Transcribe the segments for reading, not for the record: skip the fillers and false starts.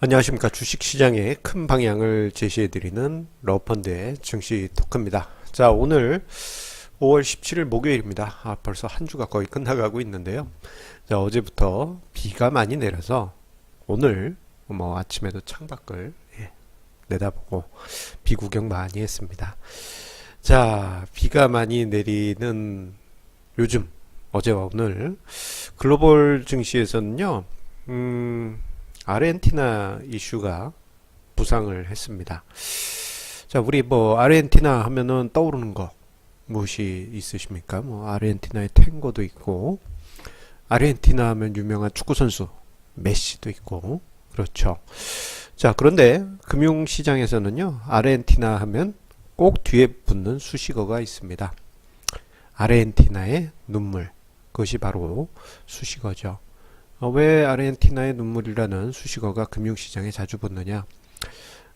안녕하십니까. 주식시장의 큰 방향을 제시해드리는 러펀드의 증시 토크입니다. 자, 오늘 5월 17일 목요일입니다. 벌써 한 주가 거의 끝나가고 있는데요. 자, 어제부터 비가 많이 내려서 오늘 아침에도 창밖을 내다보고 비 구경 많이 했습니다. 자, 비가 많이 내리는 요즘 어제와 오늘 글로벌 증시에서는요. 아르헨티나 이슈가 부상을 했습니다. 자, 우리 아르헨티나 하면은 떠오르는 거 무엇이 있으십니까? 아르헨티나의 탱고도 있고, 아르헨티나 하면 유명한 축구 선수 메시도 있고, 그렇죠. 자, 그런데 금융시장에서는요, 아르헨티나 하면 꼭 뒤에 붙는 수식어가 있습니다. 아르헨티나의 눈물. 그것이 바로 수식어죠. 왜 아르헨티나의 눈물이라는 수식어가 금융시장에 자주 붙느냐?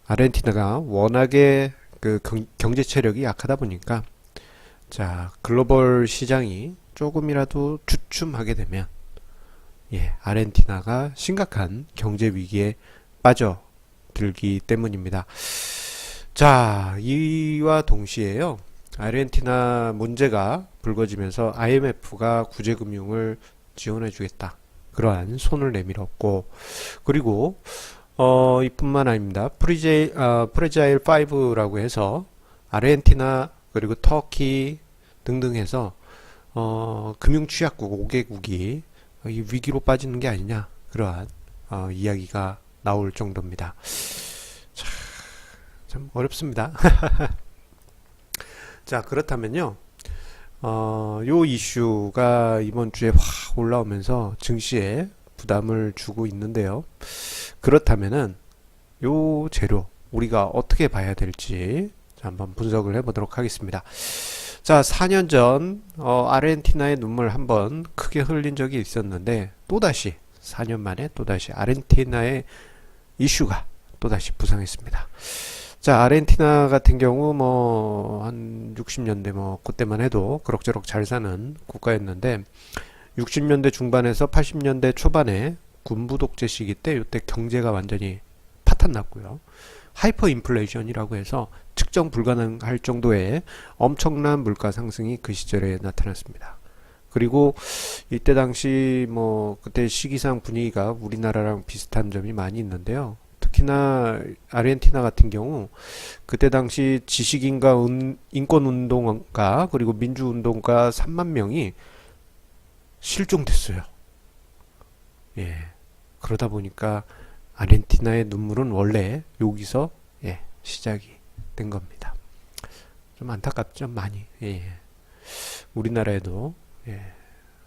아르헨티나가 워낙에 그 경제 체력이 약하다 보니까 자, 글로벌 시장이 조금이라도 주춤하게 되면 아르헨티나가 심각한 경제 위기에 빠져들기 때문입니다. 자, 이와 동시에요. 아르헨티나 문제가 불거지면서 IMF가 구제금융을 지원해 주겠다. 그러한 손을 내밀었고, 그리고 이뿐만 아닙니다. 프레자일 5라고 해서 아르헨티나 그리고 터키 등등 해서 금융 취약국 5개국이 위기로 빠지는 게 아니냐, 그러한 이야기가 나올 정도입니다. 참 어렵습니다. 자, 그렇다면요. 요 이슈가 이번 주에 확 올라오면서 증시에 부담을 주고 있는데요. 그렇다면은 요 재료 우리가 어떻게 봐야 될지 한번 분석을 해보도록 하겠습니다. 자, 4년 전 아르헨티나의 눈물 한번 크게 흘린 적이 있었는데 또다시 4년 만에 또다시 아르헨티나의 이슈가 또다시 부상했습니다. 자, 아르헨티나 같은 경우 한 60년대 그때만 해도 그럭저럭 잘 사는 국가였는데 60년대 중반에서 80년대 초반에 군부 독재 시기 때 이때 경제가 완전히 파탄 났고요. 하이퍼 인플레이션이라고 해서 측정 불가능할 정도의 엄청난 물가 상승이 그 시절에 나타났습니다. 그리고 이때 당시 그때 시기상 분위기가 우리나라랑 비슷한 점이 많이 있는데요. 특히나 아르헨티나 같은 경우 그때 당시 지식인과 인권운동가 그리고 민주운동가 3만 명이 실종됐어요. 그러다 보니까 아르헨티나의 눈물은 원래 여기서 시작이 된 겁니다. 좀 안타깝죠, 많이. 우리나라에도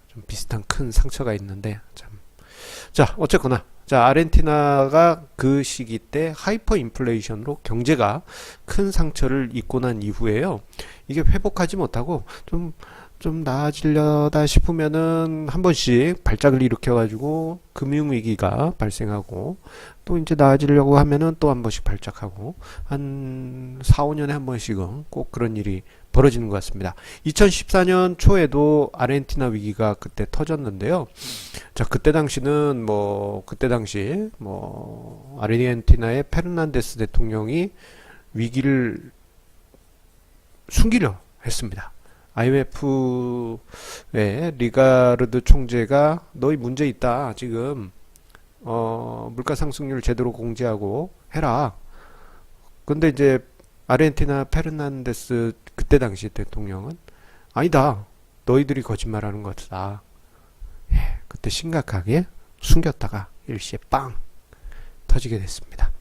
좀 비슷한 큰 상처가 있는데 참. 자, 어쨌거나 자, 아르헨티나가 그 시기 때 하이퍼 인플레이션으로 경제가 큰 상처를 입고 난 이후에요. 이게 회복하지 못하고 좀 나아지려다 싶으면은 한 번씩 발작을 일으켜가지고 금융위기가 발생하고 또 이제 나아지려고 하면은 또 한 번씩 발작하고 한 4, 5년에 한 번씩은 꼭 그런 일이 벌어지는 것 같습니다. 2014년 초에도 아르헨티나 위기가 그때 터졌는데요. 자, 그때 당시는 아르헨티나의 페르난데스 대통령이 위기를 숨기려 했습니다. IMF의 리가르드 총재가 너희 문제 있다. 지금 물가 상승률 제대로 공제하고 해라. 근데 이제 아르헨티나 페르난데스 그때 당시 대통령은 아니다. 너희들이 거짓말하는 것이다. 그때 심각하게 숨겼다가 일시에 빵 터지게 됐습니다.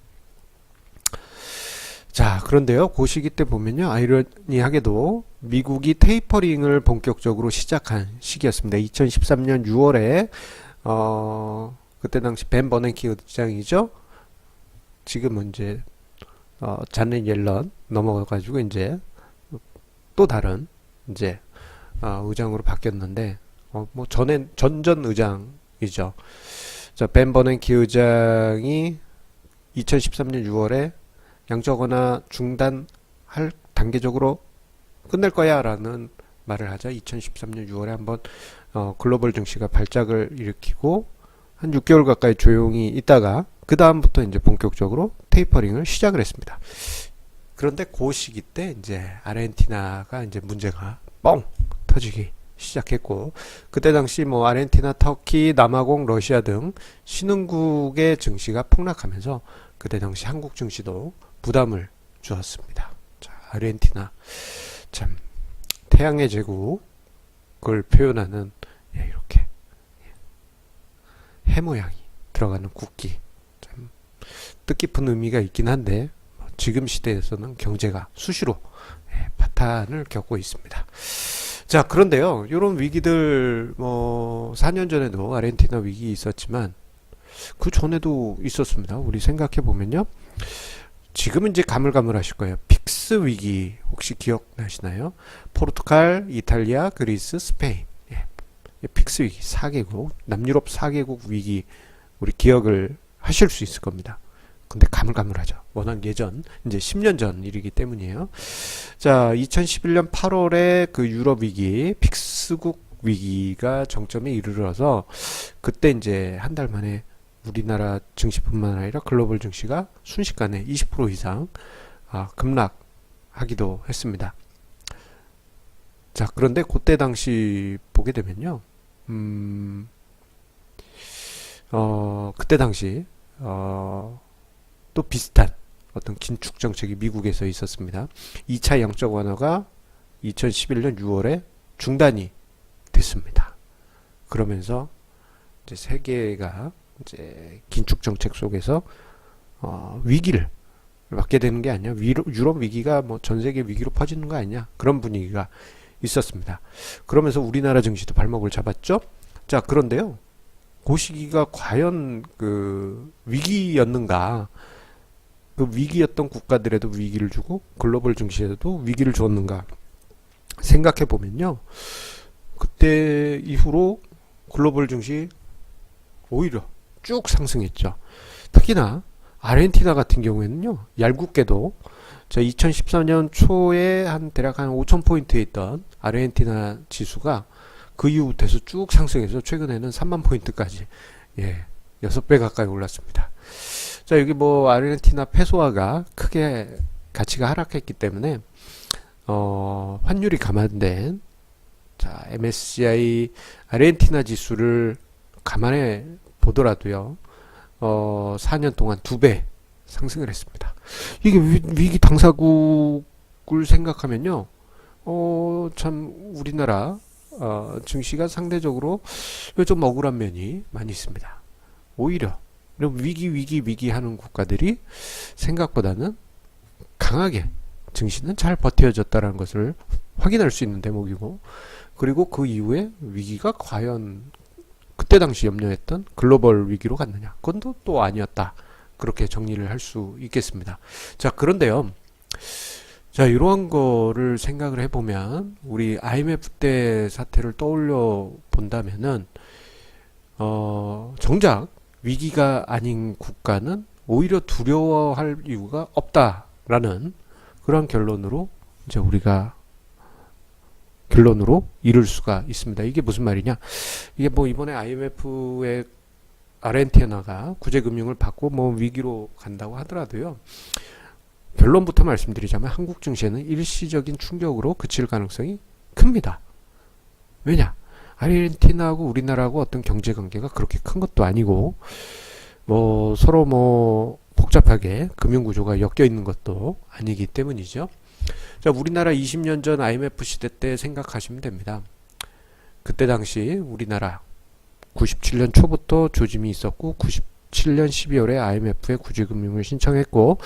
자, 그런데요, 그 시기 때 보면요, 아이러니하게도 미국이 테이퍼링을 본격적으로 시작한 시기였습니다. 2013년 6월에 그때 당시 벤 버냉키 의장이죠. 지금은 이제 자넷 옐런 넘어가가지고 이제 또 다른 이제 의장으로 바뀌었는데 전전 의장이죠. 자, 벤 버냉키 의장이 2013년 6월에 양적완화 중단할 단계적으로 끝낼 거야 라는 말을 하자 2013년 6월에 한번 글로벌 증시가 발작을 일으키고 한 6개월 가까이 조용히 있다가 그 다음부터 이제 본격적으로 테이퍼링을 시작을 했습니다. 그런데 그 시기 때 이제 아르헨티나가 이제 문제가 뻥 터지기 시작했고, 그때 당시 뭐 아르헨티나, 터키, 남아공, 러시아 등 신흥국의 증시가 폭락하면서 그때 당시 한국 증시도 부담을 주었습니다. 자, 아르헨티나 참 태양의 제국을 표현하는 이렇게 해 모양이 들어가는 국기, 참 뜻깊은 의미가 있긴 한데 지금 시대에서는 경제가 수시로 파탄을 겪고 있습니다. 자, 그런데요, 이런 위기들 뭐 4년 전에도 아르헨티나 위기 있었지만 그 전에도 있었습니다. 우리 생각해 보면요, 지금은 이제 가물가물하실 거예요. 픽스 위기 혹시 기억나시나요? 포르투갈, 이탈리아, 그리스, 스페인, 픽스 위기 4개국, 남유럽 4개국 위기 우리 기억을 하실 수 있을 겁니다. 근데 가물가물하죠. 워낙 예전, 이제 10년 전 일이기 때문이에요. 자, 2011년 8월에 그 유럽 위기, 픽스국 위기가 정점에 이르러서 그때 이제 한 달 만에 우리나라 증시뿐만 아니라 글로벌 증시가 순식간에 20% 이상 급락하기도 했습니다. 자, 그런데 그때 당시 보게 되면요, 그때 당시 또 비슷한 어떤 긴축 정책이 미국에서 있었습니다. 2차 양적 완화가 2011년 6월에 중단이 됐습니다. 그러면서 이제 세계가 이제 긴축 정책 속에서 위기를 맞게 되는 게 아니냐, 유럽 위기가 뭐 전 세계 위기로 퍼지는 거 아니냐, 그런 분위기가 있었습니다. 그러면서 우리나라 증시도 발목을 잡았죠. 자, 그런데요, 그 시기가 과연 그 위기였는가, 그 위기였던 국가들에도 위기를 주고 글로벌 증시에도 위기를 주었는가 생각해 보면요, 그때 이후로 글로벌 증시 오히려 쭉 상승했죠. 특히나 아르헨티나 같은 경우에는요, 얄궂게도 자, 2014년 초에 대략 한 5,000포인트에 있던 아르헨티나 지수가 그 이후부터 해서 쭉 상승해서 최근에는 3만 포인트까지 6배 가까이 올랐습니다. 자, 여기 뭐 아르헨티나 페소화가 크게 가치가 하락했기 때문에 환율이 감안된 자, MSCI 아르헨티나 지수를 감안해 보더라도요, 4년 동안 2배 상승을 했습니다. 이게 위기 당사국을 생각하면요, 참 우리나라 증시가 상대적으로 좀 억울한 면이 많이 있습니다. 오히려 위기 하는 국가들이 생각보다는 강하게 증시는 잘 버텨졌다는 것을 확인할 수 있는 대목이고, 그리고 그 이후에 위기가 과연 그때 당시 염려했던 글로벌 위기로 갔느냐, 그건 또 아니었다, 그렇게 정리를 할 수 있겠습니다. 자, 그런데요, 자, 이러한 거를 생각을 해보면 우리 IMF 때 사태를 떠올려 본다면은 정작 위기가 아닌 국가는 오히려 두려워할 이유가 없다라는 그런 결론으로 이제 우리가 결론으로 이룰 수가 있습니다. 이게 무슨 말이냐? 이게 뭐 이번에 IMF의 아르헨티나가 구제금융을 받고 뭐 위기로 간다고 하더라도요, 결론부터 말씀드리자면 한국 증시에는 일시적인 충격으로 그칠 가능성이 큽니다. 왜냐? 아르헨티나하고 우리나라하고 어떤 경제 관계가 그렇게 큰 것도 아니고, 뭐 서로 뭐 복잡하게 금융 구조가 엮여 있는 것도 아니기 때문이죠. 자, 우리나라 20년 전 IMF 시대 때 생각하시면 됩니다. 그때 당시 우리나라 97년 초부터 조짐이 있었고 97년 12월에 IMF에 구제금융을 신청했고,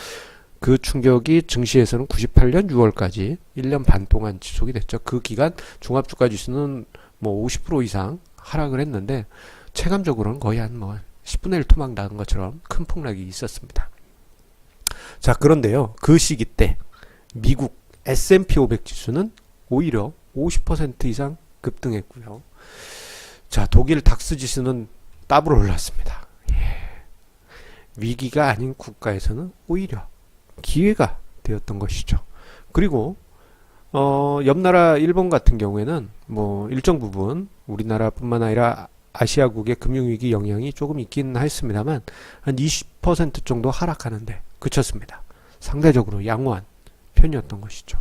그 충격이 증시에서는 98년 6월까지 1년 반 동안 지속이 됐죠. 그 기간 종합주가 지수는 뭐 50% 이상 하락을 했는데 체감적으로는 거의 한 뭐 10분의 1 토막 나는 것처럼 큰 폭락이 있었습니다. 자, 그런데요, 그 시기 때 미국 S&P 500 지수는 오히려 50% 이상 급등했고요. 자, 독일 닥스 지수는 더블 올랐습니다. 위기가 아닌 국가에서는 오히려 기회가 되었던 것이죠. 그리고 옆나라 일본 같은 경우에는 뭐 일정 부분 우리나라뿐만 아니라 아시아국의 금융위기 영향이 조금 있긴 했습니다만 한 20% 정도 하락하는데 그쳤습니다. 상대적으로 양호한 편이었던 것이죠.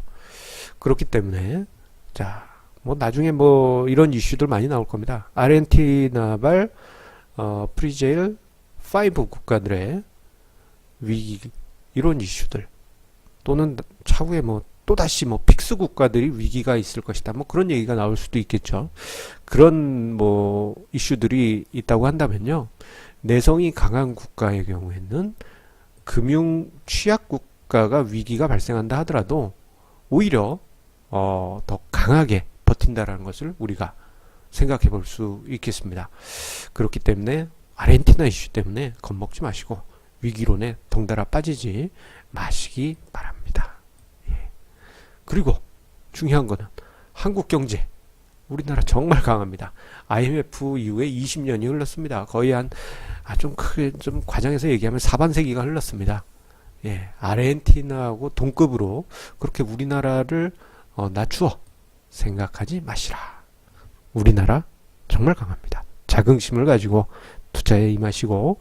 그렇기 때문에 자, 뭐 나중에 뭐 이런 이슈들 많이 나올 겁니다. 아르헨티나발 프리제일 5 국가들의 위기 이런 이슈들 또는 차후에 뭐 또다시 뭐 픽스 국가들이 위기가 있을 것이다. 뭐 그런 얘기가 나올 수도 있겠죠. 그런 뭐 이슈들이 있다고 한다면요. 내성이 강한 국가의 경우에는 금융 취약 국가가 위기가 발생한다 하더라도 오히려 더 강하게 버틴다라는 것을 우리가 생각해 볼 수 있겠습니다. 그렇기 때문에 아르헨티나 이슈 때문에 겁먹지 마시고 위기론에 덩달아 빠지지 마시기 바랍니다. 예. 그리고 중요한 거는 한국 경제 우리나라 정말 강합니다. IMF 이후에 20년이 흘렀습니다. 거의 좀 크게 좀 과장해서 얘기하면 사반세기가 흘렀습니다. 예, 아르헨티나하고 동급으로 그렇게 우리나라를 낮추어 생각하지 마시라. 우리나라 정말 강합니다. 자긍심을 가지고 투자에 임하시고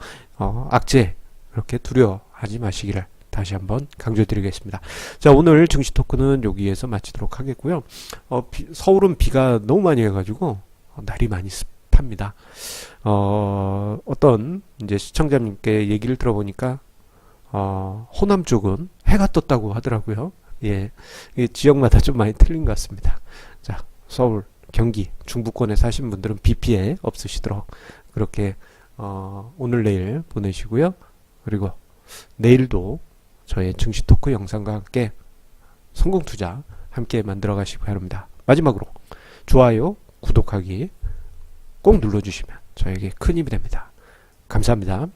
악재 그렇게 두려워하지 마시기를 다시 한번 강조드리겠습니다. 자, 오늘 증시 토크는 여기에서 마치도록 하겠고요. 서울은 비가 너무 많이 해가지고 날이 많이 습합니다. 어떤 이제 시청자님께 얘기를 들어보니까 호남 쪽은 해가 떴다고 하더라고요. 예, 지역마다 좀 많이 틀린 것 같습니다. 자, 서울, 경기, 중부권에 사신 분들은 비 피해 없으시도록 그렇게 오늘 내일 보내시고요. 그리고 내일도 저의 증시 토크 영상과 함께 성공 투자 함께 만들어 가시기 바랍니다. 마지막으로 좋아요, 구독하기 꼭 눌러주시면 저에게 큰 힘이 됩니다. 감사합니다.